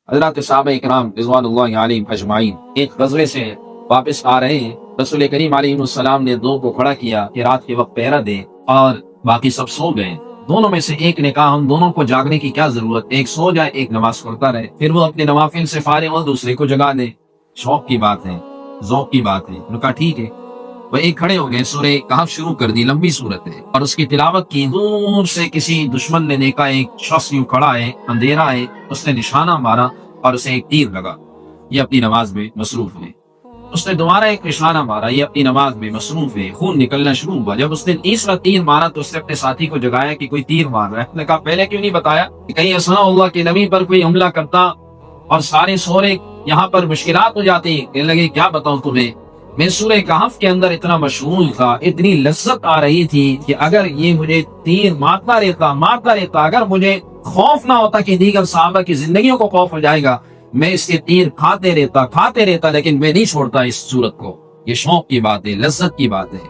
حضرات صحابہ اکرام رضوان اللہ علیہم اجمعین ایک غزوے سے واپس آ رہے ہیں. رسول کریم علیہ السلام نے دو کو کھڑا کیا کہ رات کے وقت پہرا دے، اور باقی سب سو گئے. دونوں میں سے ایک نے کہا ہم دونوں کو جاگنے کی کیا ضرورت، ایک سو جائے ایک نماز پڑھتا رہے، پھر وہ اپنے نوافل سے فارغ ہو دوسرے کو جگا دے. شوق کی بات ہے، ذوق کی بات ہے. انہوں نے کہا ٹھیک ہے. وہ ایک کھڑے ہو گئے، سورہ کہف شروع کر دی، لمبی صورت ہے، اور اس کی تلاوت کی. دور سے کسی دشمن نے دیکھا ایک شخص یوں کھڑا ہے، اندھیرا ہے، اس نے نشانہ مارا اور اسے ایک تیر لگا. یہ اپنی نماز میں مصروف ہے. اس نے دوبارہ ایک نشانہ مارا، یہ اپنی نماز میں مصروف ہے. خون نکلنا شروع ہوا. جب اس نے تیسرا تیر مارا تو اس نے اپنے ساتھی کو جگایا کہ کوئی تیر مار رہا ہے. اس نے کہا پہلے کیوں نہیں بتایا کہ کہیں ایسا نہ ہوگا کہ نبی پر کوئی حملہ کرتا اور سارے سورے یہاں پر مشکلات ہو جاتی. کہنے لگے کیا بتاؤں تمہیں، میں سورہ کہف کے اندر اتنا مشغول تھا، اتنی لذت آ رہی تھی کہ اگر یہ مجھے تیر مارتا رہتا، اگر مجھے خوف نہ ہوتا کہ دیگر صحابہ کی زندگیوں کو خوف ہو جائے گا، میں اس کے تیر کھاتے رہتا، لیکن میں نہیں چھوڑتا اس صورت کو. یہ شوق کی بات ہے، لذت کی بات ہے.